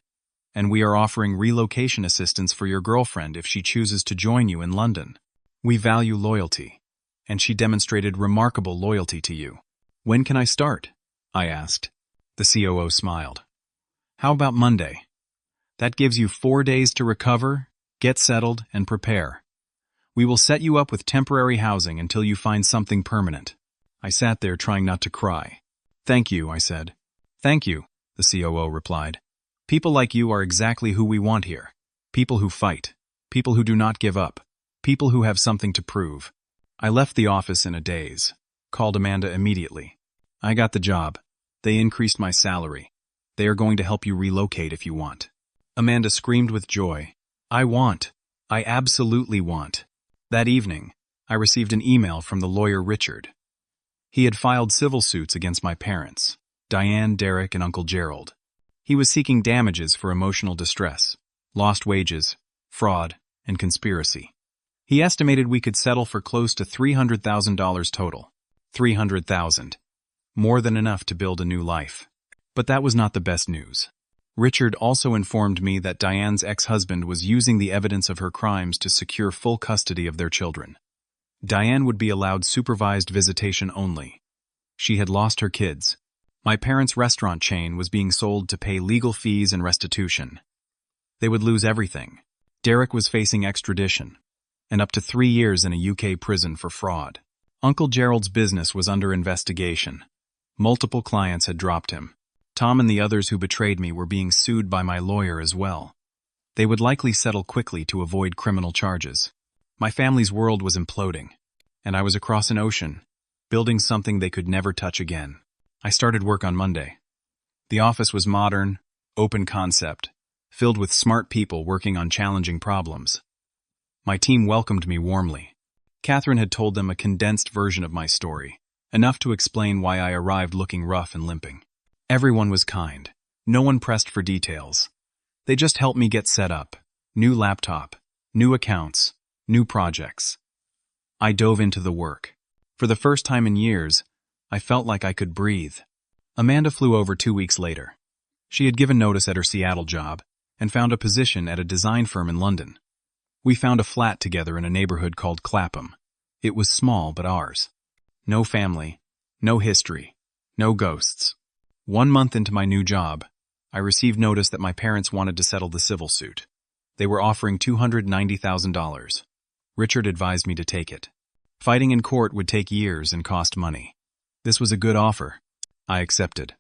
Speaker 1: "And we are offering relocation assistance for your girlfriend if she chooses to join you in London. We value loyalty, and she demonstrated remarkable loyalty to you." "When can I start?" I asked. The COO smiled. "How about Monday? That gives you 4 days to recover, get settled, and prepare. We will set you up with temporary housing until you find something permanent." I sat there trying not to cry. "Thank you," I said. "Thank you," the COO replied. "People like you are exactly who we want here. People who fight. People who do not give up. People who have something to prove." I left the office in a daze. Called Amanda immediately. "I got the job. They increased my salary. They are going to help you relocate if you want." Amanda screamed with joy. "I want. I absolutely want." That evening, I received an email from the lawyer Richard. He had filed civil suits against my parents, Diane, Derek, and Uncle Gerald. He was seeking damages for emotional distress, lost wages, fraud, and conspiracy. He estimated we could settle for close to $300,000 total. $300,000. More than enough to build a new life. But that was not the best news. Richard also informed me that Diane's ex-husband was using the evidence of her crimes to secure full custody of their children. Diane would be allowed supervised visitation only. She had lost her kids. My parents' restaurant chain was being sold to pay legal fees and restitution. They would lose everything. Derek was facing extradition, and up to 3 years in a UK prison for fraud. Uncle Gerald's business was under investigation. Multiple clients had dropped him. Tom and the others who betrayed me were being sued by my lawyer as well. They would likely settle quickly to avoid criminal charges. My family's world was imploding, and I was across an ocean, building something they could never touch again. I started work on Monday. The office was modern, open concept, filled with smart people working on challenging problems. My team welcomed me warmly. Catherine had told them a condensed version of my story, enough to explain why I arrived looking rough and limping. Everyone was kind. No one pressed for details. They just helped me get set up. New laptop, new accounts, new projects. I dove into the work. For the first time in years, I felt like I could breathe. Amanda flew over 2 weeks later. She had given notice at her Seattle job and found a position at a design firm in London. We found a flat together in a neighborhood called Clapham. It was small but ours. No family, no history, no ghosts. 1 month into my new job, I received notice that my parents wanted to settle the civil suit. They were offering $290,000. Richard advised me to take it. Fighting in court would take years and cost money. This was a good offer. I accepted.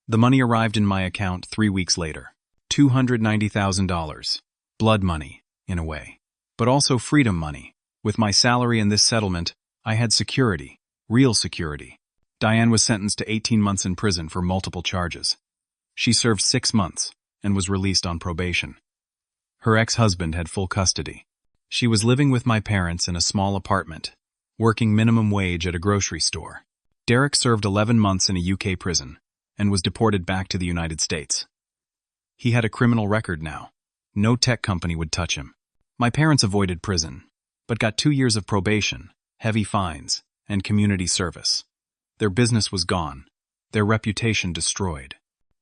Speaker 1: The money arrived in my account 3 weeks later. $290,000. Blood money, in a way. But also freedom money. With my salary and this settlement, I had security. Real security. Diane was sentenced to 18 months in prison for multiple charges. She served 6 months and was released on probation. Her ex-husband had full custody. She was living with my parents in a small apartment, working minimum wage at a grocery store. Derek served 11 months in a UK prison and was deported back to the United States. He had a criminal record now. No tech company would touch him. My parents avoided prison, but got 2 years of probation, heavy fines, and community service. Their business was gone, their reputation destroyed.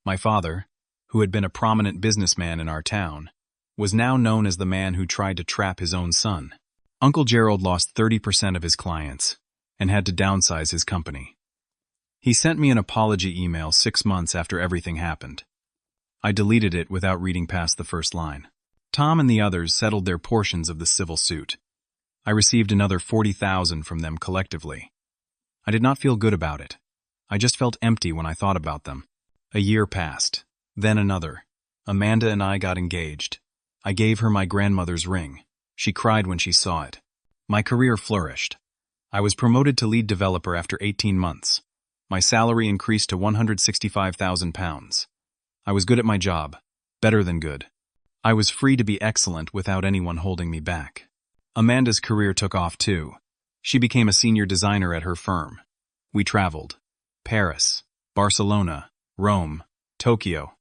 Speaker 1: My father, who had been a prominent businessman in our town, was now known as the man who tried to trap his own son. Uncle Gerald lost 30% of his clients and had to downsize his company. He sent me an apology email 6 months after everything happened. I deleted it without reading past the first line. Tom and the others settled their portions of the civil suit. I received another $40,000 from them collectively. I did not feel good about it. I just felt empty when I thought about them. A year passed, then another. Amanda and I got engaged. I gave her my grandmother's ring. She cried when she saw it. My career flourished. I was promoted to lead developer after 18 months. My salary increased to £165,000. I was good at my job, better than good. I was free to be excellent without anyone holding me back. Amanda's career took off too. She became a senior designer at her firm. We traveled. Paris, Barcelona, Rome, Tokyo.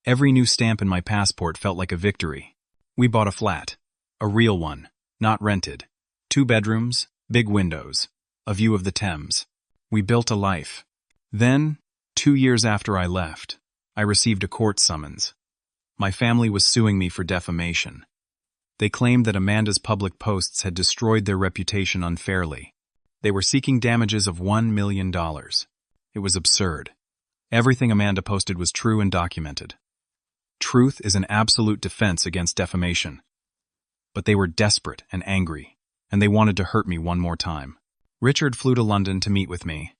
Speaker 1: Every new stamp in my passport felt like a victory. We bought a flat. A real one, not rented. 2 bedrooms, big windows, a view of the Thames. We built a life. Then, 2 years after I left, I received a court summons. My family was suing me for defamation. They claimed that Amanda's public posts had destroyed their reputation unfairly. They were seeking damages of $1 million. It was absurd. Everything Amanda posted was true and documented. Truth is an absolute defense against defamation. But they were desperate and angry, and they wanted to hurt me one more time. Richard flew to London to meet with me.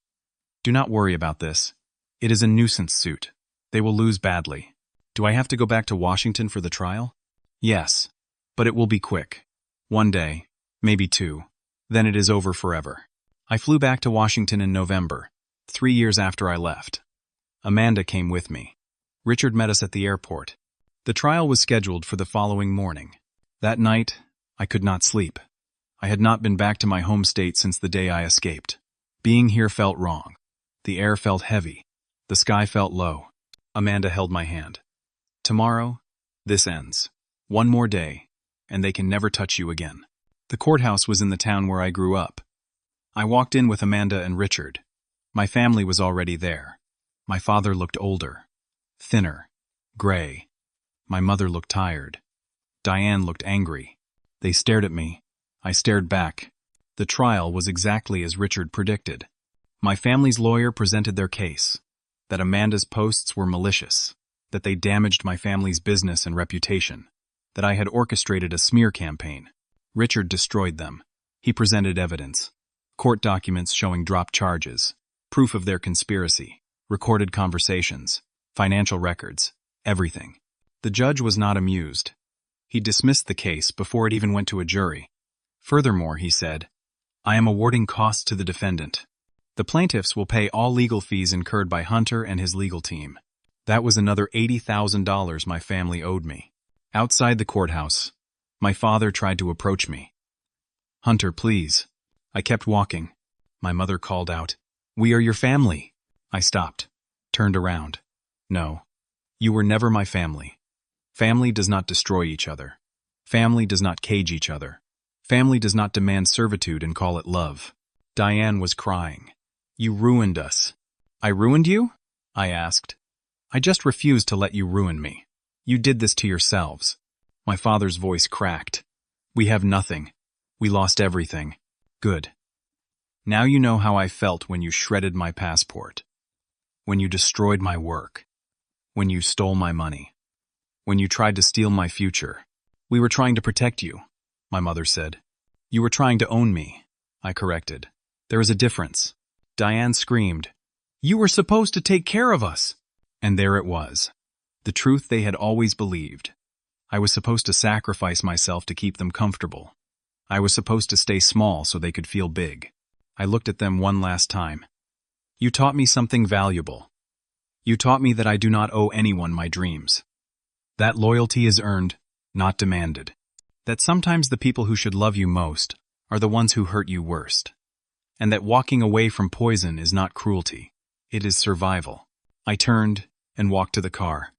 Speaker 1: Do not worry about this. It is a nuisance suit. They will lose badly. Do I have to go back to Washington for the trial? Yes, but it will be quick. 1 day, maybe 2. Then it is over forever. I flew back to Washington in November, 3 years after I left. Amanda came with me. Richard met us at the airport. The trial was scheduled for the following morning. That night, I could not sleep. I had not been back to my home state since the day I escaped. Being here felt wrong. The air felt heavy. The sky felt low. Amanda held my hand. Tomorrow, this ends. 1 more day, and they can never touch you again. The courthouse was in the town where I grew up. I walked in with Amanda and Richard. My family was already there. My father looked older, thinner, gray. My mother looked tired. Diane looked angry. They stared at me. I stared back. The trial was exactly as Richard predicted. My family's lawyer presented their case, that Amanda's posts were malicious, that they damaged my family's business and reputation, that I had orchestrated a smear campaign. Richard destroyed them. He presented evidence, court documents showing dropped charges, proof of their conspiracy, recorded conversations, financial records, everything. The judge was not amused. He dismissed the case before it even went to a jury. Furthermore, he said, I am awarding costs to the defendant. The plaintiffs will pay all legal fees incurred by Hunter and his legal team. That was another $80,000 my family owed me. Outside the courthouse, my father tried to approach me. Hunter, please. I kept walking. My mother called out, We are your family. I stopped, turned around. No, you were never my family. Family does not destroy each other. Family does not cage each other. Family does not demand servitude and call it love. Diane was crying. You ruined us. I ruined you? I asked. I just refused to let you ruin me. You did this to yourselves. My father's voice cracked. We have nothing. We lost everything. Good. Now you know how I felt when you shredded my passport. When you destroyed my work. When you stole my money. When you tried to steal my future. We were trying to protect you, my mother said. You were trying to own me, I corrected. There is a difference. Diane screamed. You were supposed to take care of us. And there it was. The truth they had always believed. I was supposed to sacrifice myself to keep them comfortable. I was supposed to stay small so they could feel big. I looked at them one last time. You taught me something valuable. You taught me that I do not owe anyone my dreams. That loyalty is earned, not demanded. That sometimes the people who should love you most are the ones who hurt you worst. And that walking away from poison is not cruelty. It is survival. I turned and walked to the car.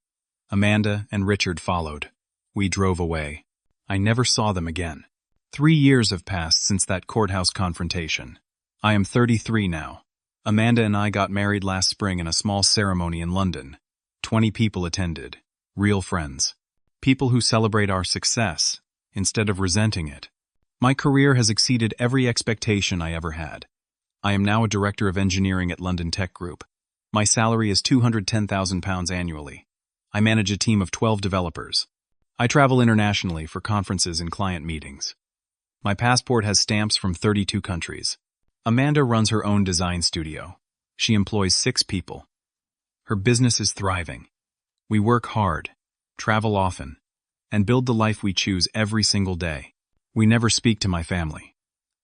Speaker 1: Amanda and Richard followed. We drove away. I never saw them again. 3 years have passed since that courthouse confrontation. I am 33 now. Amanda and I got married last spring in a small ceremony in London. 20 people attended. Real friends. People who celebrate our success instead of resenting it. My career has exceeded every expectation I ever had. I am now a director of engineering at London Tech Group. My salary is £210,000 annually. I manage a team of 12 developers. I travel internationally for conferences and client meetings. My passport has stamps from 32 countries. Amanda runs her own design studio. She employs 6 people. Her business is thriving. We work hard, travel often, and build the life we choose every single day. We never speak to my family.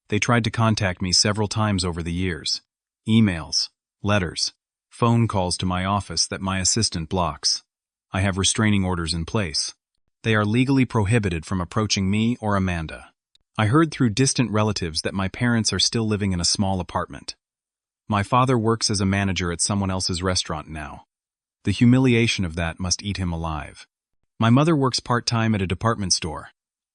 Speaker 1: They tried to contact me several times over the years. Emails, letters, phone calls to my office that my assistant blocks. I have restraining orders in place. They are legally prohibited from approaching me or Amanda. I heard through distant relatives that my parents are still living in a small apartment. My father works as a manager at someone else's restaurant now. The humiliation of that must eat him alive. My mother works part-time at a department store.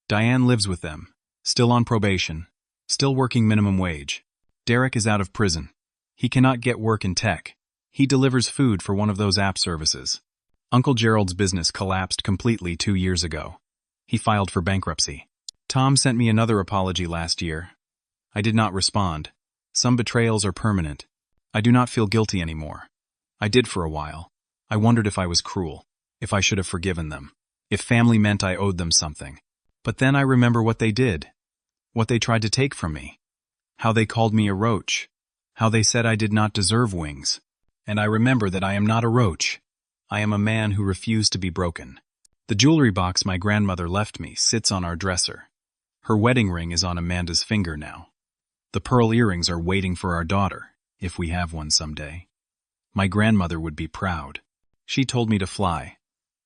Speaker 1: Diane lives with them, still on probation, still working minimum wage. Derek is out of prison. He cannot get work in tech. He delivers food for one of those app services. Uncle Gerald's business collapsed completely 2 years ago. He filed for bankruptcy. Tom sent me another apology last year. I did not respond. Some betrayals are permanent. I do not feel guilty anymore. I did for a while. I wondered if I was cruel, if I should have forgiven them, if family meant I owed them something. But then I remember what they did, what they tried to take from me, how they called me a roach, how they said I did not deserve wings. And I remember that I am not a roach. I am a man who refused to be broken. The jewelry box my grandmother left me sits on our dresser. Her wedding ring is on Amanda's finger now. The pearl earrings are waiting for our daughter, if we have one someday. My grandmother would be proud. She told me to fly.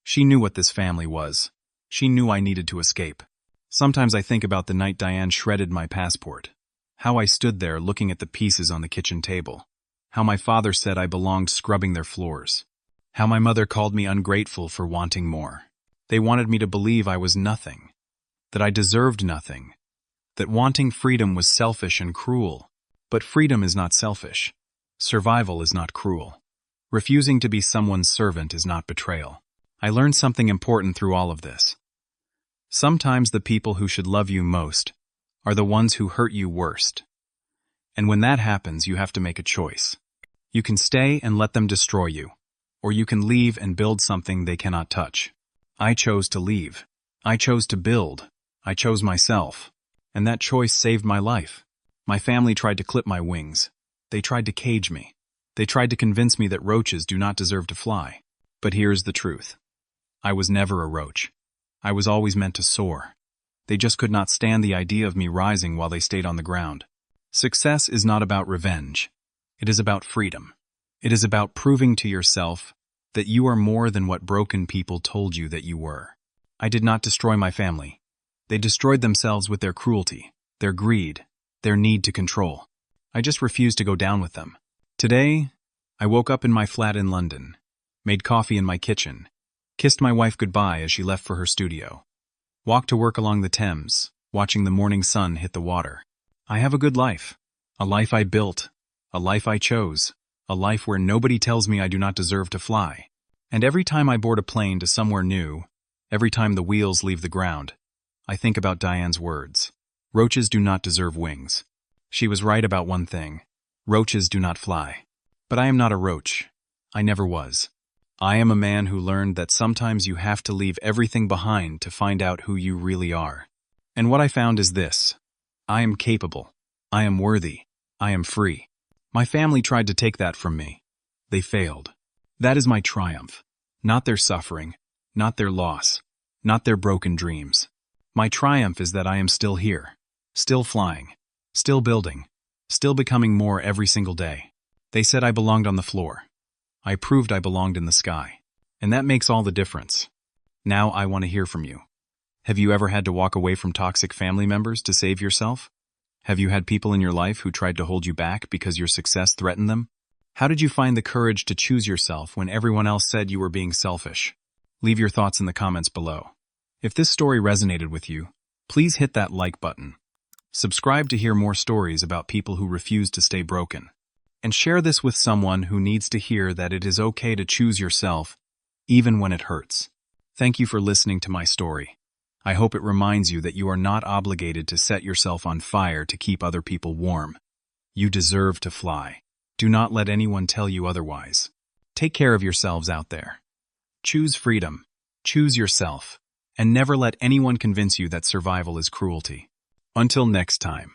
Speaker 1: She knew what this family was. She knew I needed to escape. Sometimes I think about the night Diane shredded my passport. How I stood there looking at the pieces on the kitchen table. How my father said I belonged scrubbing their floors. How my mother called me ungrateful for wanting more. They wanted me to believe I was nothing. That I deserved nothing. That wanting freedom was selfish and cruel. But freedom is not selfish. Survival is not cruel. Refusing to be someone's servant is not betrayal. I learned something important through all of this. Sometimes the people who should love you most are the ones who hurt you worst. And when that happens, you have to make a choice. You can stay and let them destroy you, or you can leave and build something they cannot touch. I chose to leave. I chose to build. I chose myself. And that choice saved my life. My family tried to clip my wings. They tried to cage me. They tried to convince me that roaches do not deserve to fly. But here's the truth. I was never a roach. I was always meant to soar. They just could not stand the idea of me rising while they stayed on the ground. Success is not about revenge. It is about freedom. It is about proving to yourself that you are more than what broken people told you that you were. I did not destroy my family. They destroyed themselves with their cruelty, their greed, their need to control. I just refused to go down with them. Today, I woke up in my flat in London, made coffee in my kitchen, kissed my wife goodbye as she left for her studio, walked to work along the Thames, watching the morning sun hit the water. I have a good life, a life I built, a life I chose, a life where nobody tells me I do not deserve to fly. And every time I board a plane to somewhere new, every time the wheels leave the ground, I think about Diane's words. Roaches do not deserve wings. She was right about one thing. Roaches do not fly. But I am not a roach. I never was. I am a man who learned that sometimes you have to leave everything behind to find out who you really are. And what I found is this. I am capable. I am worthy. I am free. My family tried to take that from me. They failed. That is my triumph. Not their suffering, not their loss, not their broken dreams. My triumph is that I am still here, still flying, still building, still becoming more every single day. They said I belonged on the floor. I proved I belonged in the sky. And that makes all the difference. Now I want to hear from you. Have you ever had to walk away from toxic family members to save yourself? Have you had people in your life who tried to hold you back because your success threatened them? How did you find the courage to choose yourself when everyone else said you were being selfish? Leave your thoughts in the comments below. If this story resonated with you, please hit that like button. Subscribe to hear more stories about people who refuse to stay broken. And share this with someone who needs to hear that it is okay to choose yourself, even when it hurts. Thank you for listening to my story. I hope it reminds you that you are not obligated to set yourself on fire to keep other people warm. You deserve to fly. Do not let anyone tell you otherwise. Take care of yourselves out there. Choose freedom. Choose yourself. And never let anyone convince you that survival is cruelty. Until next time.